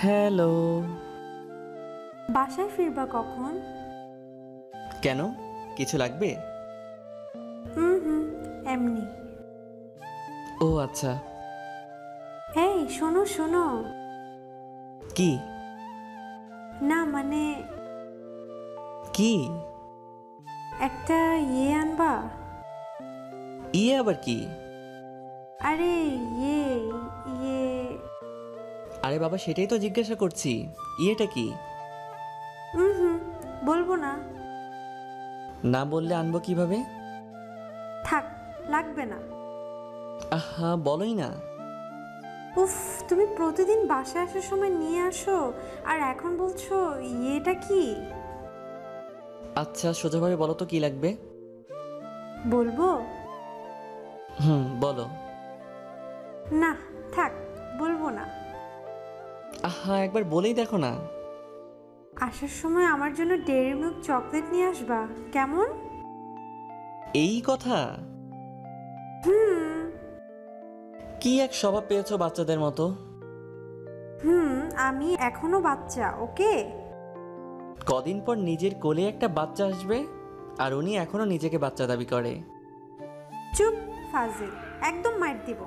Hello. বাসায় ফিরবা কখন? কেন, কিছু লাগবে? হুম, এমনি। ও আচ্ছা। এই শোনো শোনো। কি? না মানে কি? একটা আনবা। আবার কি? আরে ইয়ে ইয়ে আরে বাবা, সেটাই তো জিজ্ঞাসা করছি, ইয়েটা কি? হুম, বলবো না। না বললে আনবো কিভাবে? থাক, লাগবে না। আহা, বলোই না। উফ, তুমি প্রতিদিন বাসায় আসার সময় নিয়ে আসো, আর এখন বলছো ইয়েটা কি? আচ্ছা, সোজাভাবে বলো তো কি লাগবে। বলবো বলো। না, থাক, বলবো না। আহা, একবার বলেই দেখো না। আসার সময় আমার জন্য ডেইরি মিল্ক চকলেট নিয়ে আসবা, কেমন? এই কথা? হুম কি এক স্বভাব পেয়েছো বাচ্চাদের মতো। হুম আমি এখনো বাচ্চা, ওকে? কদিন পর নিজের কোলে একটা বাচ্চা আসবে, আর উনি এখনো নিজেকে বাচ্চা দাবি করে। চুপ, ফাজিল, একদম মাইর দিব।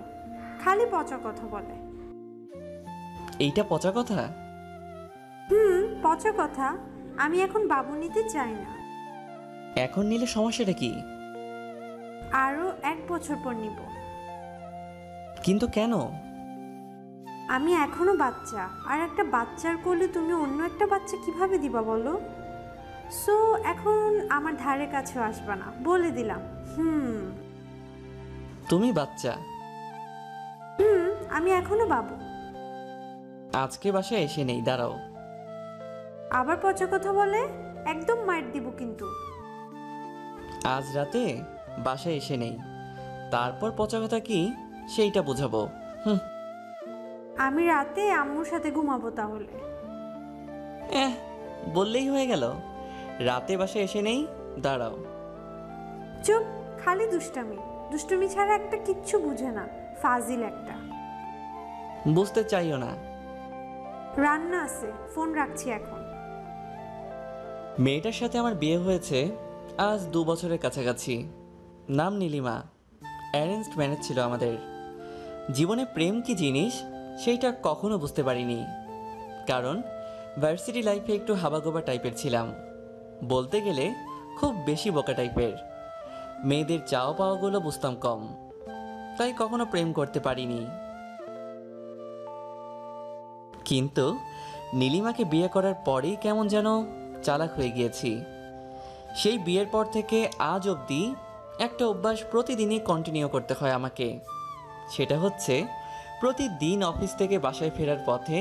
খালি পচা কথা বলে। এইটা পচা কথা? পচা কথা। আমি এখন বাবু নিতে চাই না। এখন নিলে সমস্যাটা কি? আরো 1 বছর পর নিব। কিন্তু কেন? আমি এখনো বাচ্চা, আর একটা বাচ্চার কোলে তুমি অন্য একটা বাচ্চা কিভাবে দিবা বলো? সো এখন আমার ধারে কাছেও আসবা না, বলে দিলাম। তুমি বাচ্চা? আমি এখনো বাবু। আজকে বাসায় এসে নেই, দাঁড়াও। আবার পচা কথা বলে, একদম মাইর দিব কিন্তু। আজ রাতে বাসায় এসে নেই, তারপর পচা কথা কি সেইটা বোঝাবো। আমি রাতে আম্মুর সাথে ঘুমাবো তাহলে। এহ, বললেই হয়ে গেল। রাতে বাসায় এসে নেই, দাঁড়াও। চুপ, খালি দুষ্টামি। দুষ্টুমি ছাড়া একটা কিচ্ছু বুঝে না, ফাজিল একটা। বুঝতে চাইও না। রান্না আছে, ফোন রাখছি এখন। মেয়েটার সাথে আমার বিয়ে হয়েছে আজ 2 বছরের কাছাকাছি। নাম নীলিমা। অ্যারেঞ্জড ম্যারেজ ছিল আমাদের। জীবনে প্রেম কি জিনিস সেইটা কখনো বুঝতে পারিনি, কারণ ভার্সিটি লাইফে একটু হাবাগোবা টাইপের ছিলাম। বলতে গেলে খুব বেশি বোকা টাইপের। মেয়েদের চাওয়া পাওয়াগুলো বুঝতাম কম, তাই কখনো প্রেম করতে পারিনি। কিন্তু নীলিমাকে বিয়ে করার পরেই কেমন যেন চালাক হয়ে গিয়েছি। সেই বিয়ের পর থেকে আজ অবধি একটা অভ্যাস প্রতিদিনই কন্টিনিউ করতে হয় আমাকে। সেটা হচ্ছে, প্রতিদিন অফিস থেকে বাসায় ফেরার পথে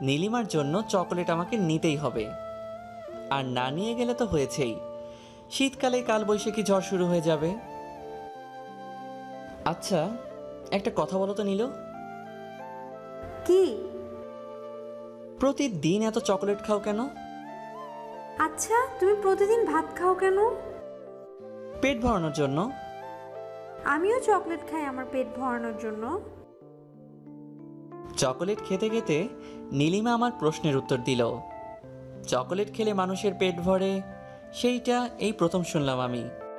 নীলিমার জন্য চকোলেট আমাকে নিতেই হবে। আর না নিয়ে গেলে তো হয়েছেই, শীতকালে কালবৈশাখী ঝড় শুরু হয়ে যাবে। আচ্ছা, একটা কথা বলো তো নীলু, কি? প্রতিদিন এত চকোলেট খাও কেন? আচ্ছা, তুমি প্রতিদিন ভাত খাও কেন? পেট ভরানোর জন্য। আমিও চকলেট খাই আমার পেট ভরানোর জন্য। চকোলেট খেতে খেতে নীলিমা আমার প্রশ্নের উত্তর দিল। চকোলেট খেলে মানুষের পেট ভরে, সেইটা এই প্রথম শুনলাম আমি।